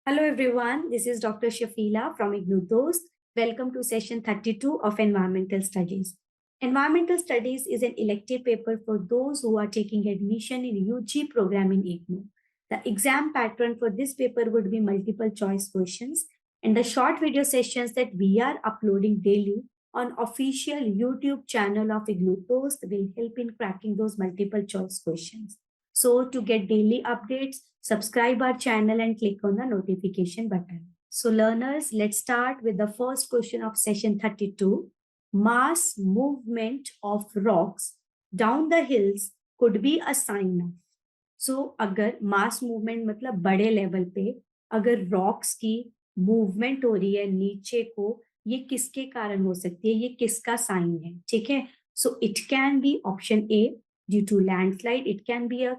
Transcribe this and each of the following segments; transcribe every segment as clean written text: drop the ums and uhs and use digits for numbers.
Hello everyone, this is Dr. Shafila from IGNU Dost. Welcome to session 32 of Environmental Studies. Environmental Studies is an elective paper for those who are taking admission in UG program in IGNU. The exam pattern for this paper would be multiple choice questions, and the short video sessions that we are uploading daily on official YouTube channel of IGNU Dost will help in cracking those multiple choice questions. So to get daily updates, subscribe our channel and click on the notification button. So learners, let's start with the first question of session 32. Mass movement of rocks down the hills could be a sign of. So अगर mass movement मतलब बड़े level पे अगर rocks की movement हो रही है नीचे को, ये किसके कारण हो सकती है, ये किसका साइन है, ठीक है. So it can be option A, due to landslide. It can be a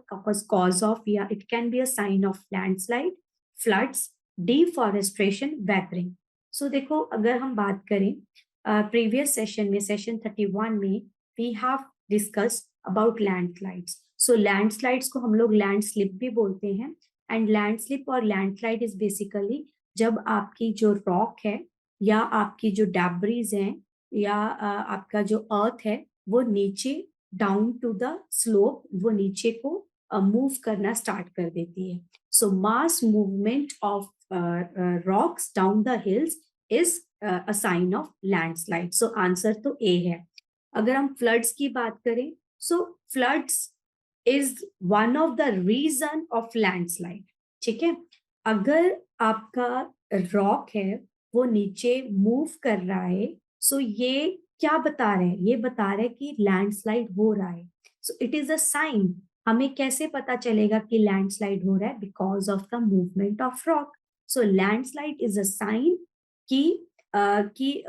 cause of, yeah, it can be a sign of landslide, floods, deforestation, weathering. So देखो, अगर हम बात करें previous session में, session 31 में we have discussed about landslides. So landslides को हम लोग landslip भी बोलते हैं, and landslip और landslide is basically जब आपकी जो rock है या आपकी जो debris हैं या आपका जो earth है वो नीचे डाउन टू द स्लोप, वो नीचे को मूव करना स्टार्ट कर देती है. So mass movement of rocks down the hills is a sign of landslide. So answer तो ए है. अगर हम फ्लड्स की बात करें, so floods is one of the reason of landslide. ठीक है, अगर आपका रॉक है वो नीचे मूव कर रहा है, सो ये क्या बता रहे हैं, ये बता रहे हैं कि लैंडस्लाइड हो रहा है. So it is a sign. हमें कैसे पता चलेगा कि लैंडस्लाइड हो रहा है? Because of the movement of rock. So landslide is a sign कि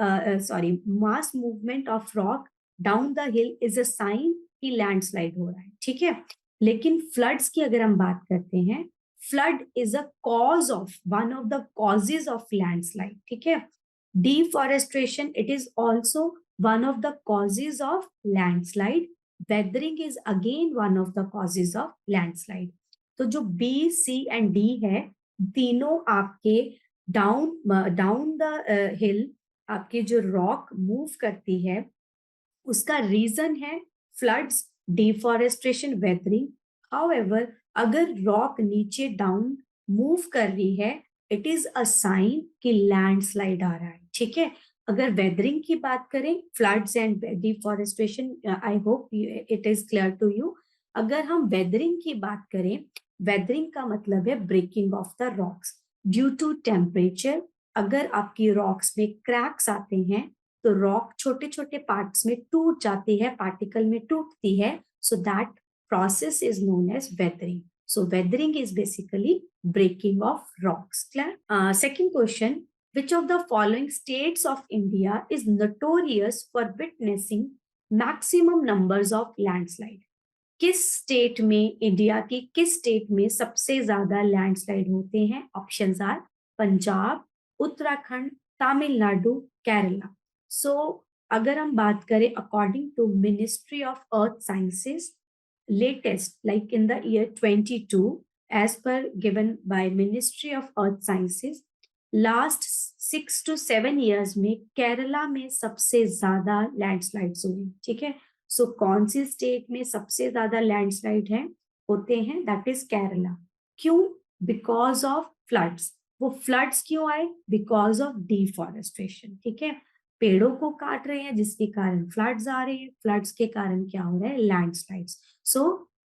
sorry, mass movement of rock down the hill is a sign कि लैंडस्लाइड हो रहा है. ठीक है, लेकिन फ्लड्स की अगर हम बात करते हैं, flood is a cause of, one of the causes of landslide. ठीक है, deforestation, it is also one of the causes of landslide. Weathering is again one of the causes of landslide. तो जो B, C and D है, तीनों आपके down the हिल आपके जो rock move करती है, उसका रीजन है फ्लड्स, डिफॉरेस्टेशन, वेदरिंग. हाउएवर, अगर रॉक नीचे डाउन मूव कर रही है, इट इज अ साइन कि लैंडस्लाइड आ रहा है. ठीक है, अगर वेदरिंग की बात करें, floods and deforestation, I hope it is clear to you. अगर हम वेदरिंग की बात करें, वेदरिंग का मतलब है breaking of the rocks due to temperature. अगर आपकी रॉक्स में क्रैक्स आते हैं तो रॉक छोटे छोटे पार्ट्स में टूट जाती है, पार्टिकल में टूटती है. So that process is known as weathering. So weathering is basically breaking of rocks. Clear? Second question, which of the following states of India is notorious for witnessing maximum numbers of landslide? किस state में, India की किस state में सबसे ज्यादा landslide होते हैं? Options are Punjab, Uttarakhand, Tamil Nadu, Kerala. So अगर हम बात करें according to ministry of earth sciences, latest, like in the year 22, as per given by Ministry of Earth Sciences, last 6 to 7 years में केरला में सबसे ज्यादा लैंडस्लाइड्स हुए. ठीक है, सो कौन सी स्टेट में सबसे ज्यादा लैंडस्लाइड है होते हैं? That is Kerala. क्यों? Because of floods. वो फ्लड्स क्यों आए? Because of deforestation. ठीक है, पेड़ों को काट रहे हैं जिसके कारण फ्लड्स आ रहे हैं, फ्लड्स के कारण क्या हो रहा है? लैंडस्लाइड्स. सो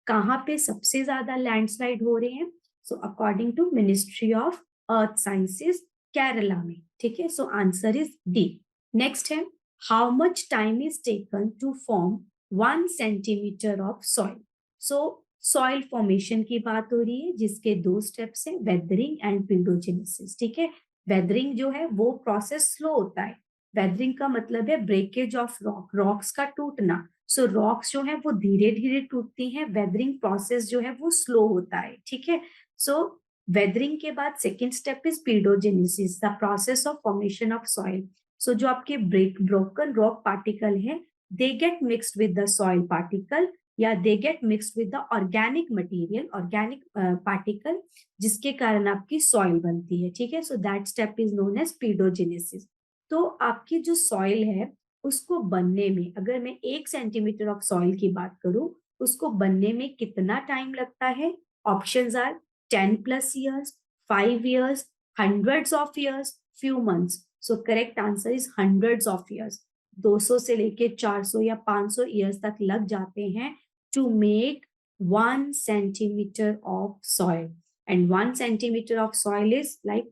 कहाँ पे सबसे ज्यादा लैंडस्लाइड हो रहे हैं? So according to ministry of earth sciences, Kerala में. ठीक है, so answer is D. Next है, how much time is taken to form 1 centimetre of soil? So soil formation की बात हो रही है जिसके 2 स्टेप्स हैं, वेदरिंग एंड पिल्डोजेनेसिस. ठीक है, वेदरिंग जो है वो प्रोसेस स्लो होता है. वेदरिंग का मतलब है ब्रेकेज ऑफ रॉक, रॉक्स का टूटना. सो रॉक्स जो है वो धीरे धीरे टूटती हैं, वेदरिंग प्रोसेस जो है वो स्लो होता है. ठीक है, सो वेदरिंग के बाद second step is pedogenesis, the process of formation of soil. So जो आपके ब्रोकन रॉक पार्टिकल है, they get mixed with the soil particle या they get mixed with the organic material, organic particle, जिसके कारण आपकी soil बनती है, ठीक है। So that step is known as pedogenesis. तो आपकी जो सॉइल है उसको बनने में, अगर मैं 1 सेंटीमीटर ऑफ सॉइल की बात करूं, उसको बनने में कितना टाइम लगता है? Options are 10+ years, 5 years, hundreds of years, few months. So correct answer is hundreds of years. 200 से लेके 400 या 500 ईयर्स तक लग जाते हैं to make 1 centimeter of soil. And 1 centimeter of soil is like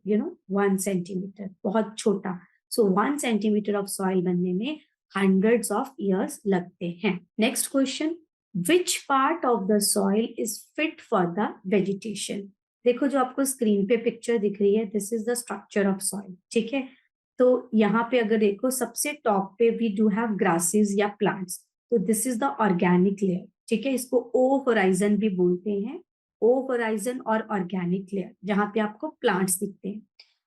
1 centimeter, बहुत छोटा. So 1 centimeter of soil बनने में hundreds of years लगते हैं. Next question, which part of the soil is fit for the vegetation? देखो जो आपको screen पे पिक्चर दिख रही है, this is the structure of soil, ठीक है। तो यहाँ पे अगर देखो सबसे टॉप पे वी डू हैव ग्रासेस या प्लांट्स, तो this is the organic layer, ठीक है। इसको ओ होराइजन भी बोलते हैं, ओ होराइजन और ऑर्गेनिक लेयर, जहाँ पे आपको प्लांट्स दिखते हैं।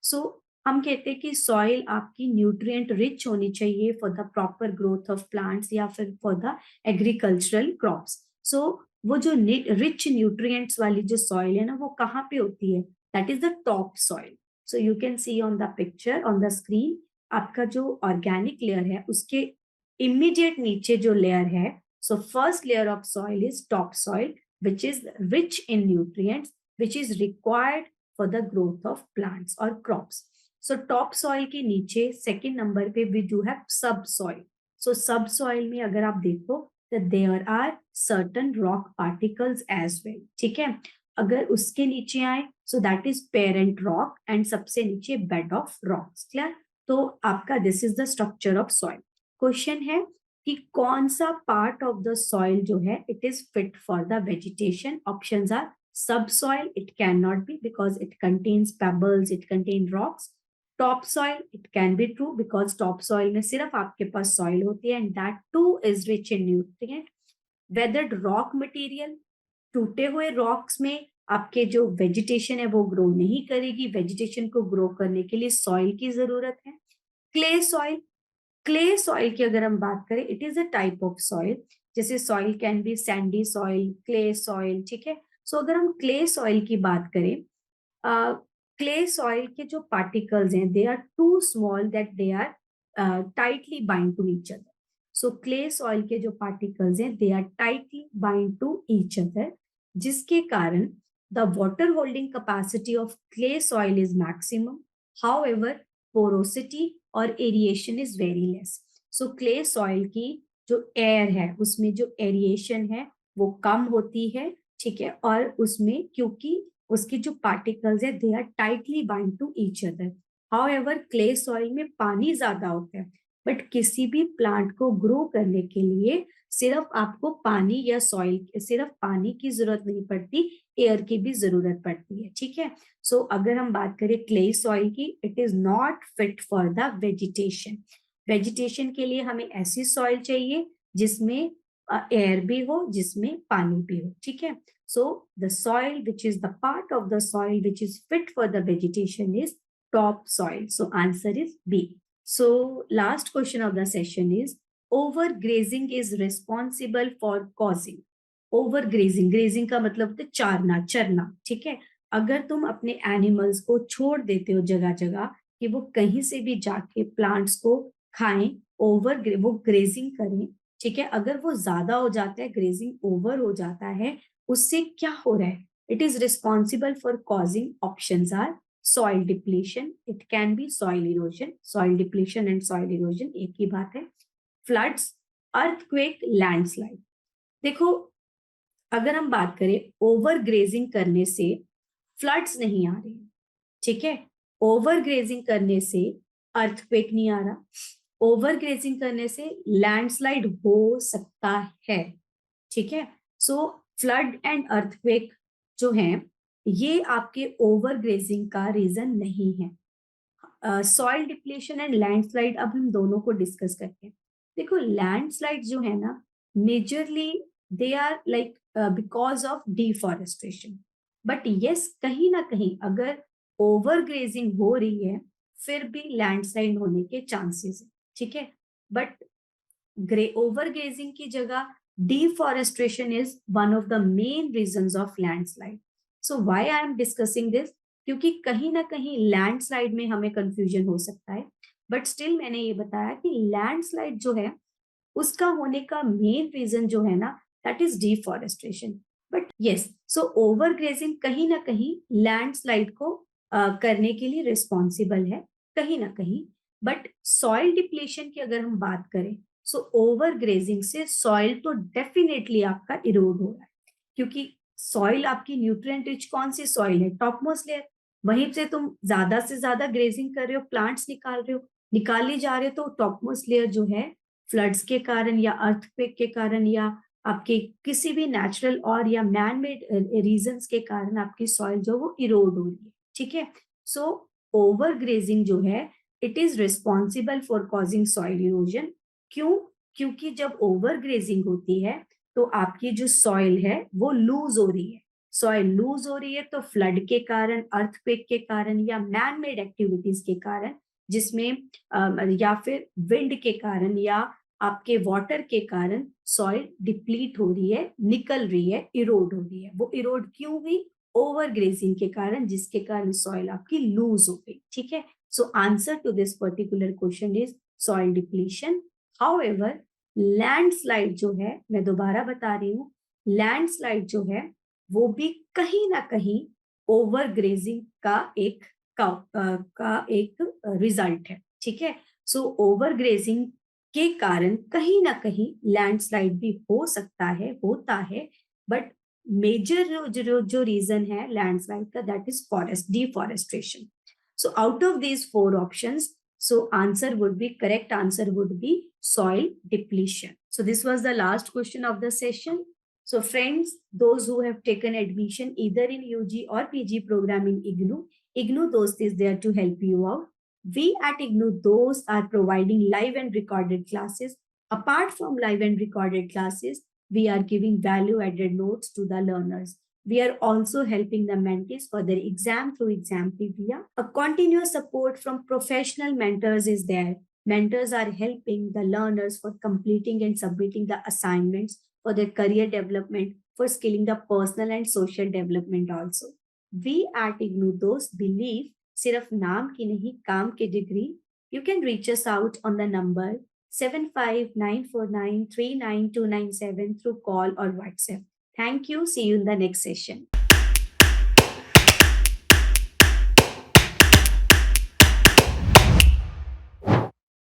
सो हम कहते हैं कि सॉइल आपकी न्यूट्रिएंट रिच होनी चाहिए for the proper growth of plants या फिर फॉर द एग्रीकल्चरल क्रॉप्स। सो वो जो रिच न्यूट्रिएंट्स वाली जो सॉइल है ना, वो कहाँ पे होती है? That is the top soil. So you can see on the picture on the screen, आपका जो ऑर्गेनिक लेयर है उसके इमीडिएट नीचे जो लेयर है, so first layer of soil is top soil which is rich in nutrients which is required for the growth of plants और crops. So top soil के नीचे सेकेंड नंबर पे we do have सब soil. सो सब soil में अगर आप देखो that there are certain rock particles as well, ठीक है। अगर उसके नीचे आए, so that is parent rock and सबसे नीचे bed of rocks, क्लियर। तो आपका this is the structure of soil। Question है कि कौन सा पार्ट ऑफ द सॉइल जो है it is fit for the vegetation. Options are subsoil, it cannot be because it contains pebbles, it contains rocks. Topsoil, it can be true because topsoil में सिर्फ आपके पास soil होती है and that too is rich in nutrient. Weathered rock material, टूटे हुए rocks में आपके जो vegetation है वो grow नहीं करेगी, vegetation को grow करने के लिए soil की जरूरत है। Clay soil, clay soil की अगर हम बात करें, it is a type of soil, जैसे soil can be sandy soil, clay soil, ठीक है। सो अगर हम clay soil की बात करें, क्ले सॉइल के जो पार्टिकल्स हैं they are too small that they are tightly bind to each other. So clay soil के जो पार्टिकल्स हैं they are tightly bind to each other, जिसके कारण the water holding capacity of clay soil is maximum, however porosity और aeration is very less. So clay soil की जो air है उसमें जो एरिएशन है वो कम होती है, ठीक है। और उसमें क्योंकि उसकी जो पार्टिकल्स है they are tightly bind to each other. However clay soil में पानी ज्यादा होता है, बट किसी भी प्लांट को ग्रो करने के लिए सिर्फ आपको पानी या सॉइल, सिर्फ पानी की जरूरत नहीं पड़ती, एयर की भी जरूरत पड़ती है, ठीक है। सो अगर हम बात करें क्ले सॉइल की, it is not fit for the vegetation. Vegetation के लिए हमें ऐसी सॉइल चाहिए जिसमें एयर भी हो, जिसमें पानी भी हो, ठीक है। So the soil, which is the part of the soil which is fit for the vegetation, is topsoil. So answer is B. So last question of the session is, overgrazing is responsible for causing. Overgrazing, grazing का मतलब होता है चारना, चरना, ठीक है। अगर तुम अपने एनिमल्स को छोड़ देते हो जगह जगह कि वो कहीं से भी जाके प्लांट्स को खाएं, वो ग्रेजिंग करें, ठीक है। अगर वो ज्यादा हो जाता है, ग्रेजिंग ओवर हो जाता है, उससे क्या हो रहा है? It is responsible for causing, options are soil depletion, it can be soil erosion, soil depletion and soil erosion एक ही बात है। Floods, earthquake, landslide. देखो अगर हम बात करें ओवर ग्रेजिंग करने से फ्लड्स नहीं आ रहे, ठीक है। ओवर ग्रेजिंग करने से अर्थक्वेक नहीं आ रहा, ओवर ग्रेजिंग करने से लैंडस्लाइड हो सकता है, ठीक है। सो फ्लड एंड अर्थक्वेक जो हैं ये आपके ओवर ग्रेजिंग का रीजन नहीं है। सॉइल डिप्लेशन एंड लैंडस्लाइड अब हम दोनों को डिस्कस करते हैं। देखो लैंडस्लाइड जो है ना, majorly they are like because of deforestation, but yes कहीं ना कहीं अगर ओवर ग्रेजिंग हो रही है फिर भी लैंडस्लाइड होने के चांसेस है, ठीक है। बट ओवर ग्रेजिंग की जगह deforestation is one of the main reasons of landslide. So why I am discussing this? क्योंकि कहीं ना कहीं लैंडस्लाइड में हमें कंफ्यूजन हो सकता है, बट स्टिल मैंने ये बताया कि लैंडस्लाइड जो है उसका होने का मेन रीजन जो है ना, that is deforestation. But yes, so over grazing कहीं ना कहीं लैंडस्लाइड को करने के लिए रिस्पॉन्सिबल है, कहीं ना कहीं. बट सॉइल डिप्लीशन की अगर हम बात करें, सो ओवर ग्रेजिंग से सॉइल तो डेफिनेटली आपका इरोड हो रहा है, क्योंकि सॉइल आपकी न्यूट्रिएंट रिच कौन सी सॉइल है? Topmost layer. वहीं से तुम ज्यादा से ज्यादा ग्रेजिंग कर रहे हो, प्लांट्स निकाल रहे हो, निकाले जा रहे हो, तो टॉपमोस्ट लेयर जो है फ्लड्स के कारण या अर्थक्वेक के कारण या आपके किसी भी नेचुरल और या मैन मेड रीजंस के कारण आपकी सॉइल जो वो इरोड हो रही है. ठीक है. सो ओवर ग्रेजिंग जो है it is responsible for causing soil erosion. क्यों? क्योंकि जब ओवर ग्रेजिंग होती है तो आपकी जो सॉइल है वो लूज हो रही है. सॉइल लूज हो रही है तो फ्लड के कारण, अर्थक्वेक के कारण या मैन मेड एक्टिविटीज के कारण, जिसमें या फिर विंड के कारण या आपके वाटर के कारण सॉइल डिप्लीट हो रही है, निकल रही है, इरोड हो रही है. वो इरोड क्यों हुई? ओवर ग्रेजिंग के कारण, जिसके कारण सॉइल आपकी लूज हो गई. ठीक है. So answer to this particular question is soil depletion. However landslide जो है, मैं दोबारा बता रही हूँ, लैंडस्लाइड जो है वो भी कहीं ना कहीं ओवर ग्रेजिंग का एक रिजल्ट है. ठीक है. सो ओवर ग्रेजिंग के कारण कहीं ना कहीं लैंडस्लाइड भी हो सकता है, होता है. बट मेजर जो रीजन है लैंडस्लाइड का, that is forest deforestation. So out of these four options, so answer would be, correct answer would be soil depletion. So this was the last question of the session. So friends, those who have taken admission either in UG or PG program in IGNOU Dost is there to help you out. We at IGNOU Dost are providing live and recorded classes. Apart from live and recorded classes, we are giving value added notes to the learners. We are also helping the mentees for their exam through Exampedia. A continuous support from professional mentors is there. Mentors are helping the learners for completing and submitting the assignments, for their career development, for skilling the personal and social development also. We at IGNOU Dost believe सिर्फ नाम की नहीं, काम की degree. You can reach us out on the number 75949399297 through call or WhatsApp. Thank you. See you in the next session.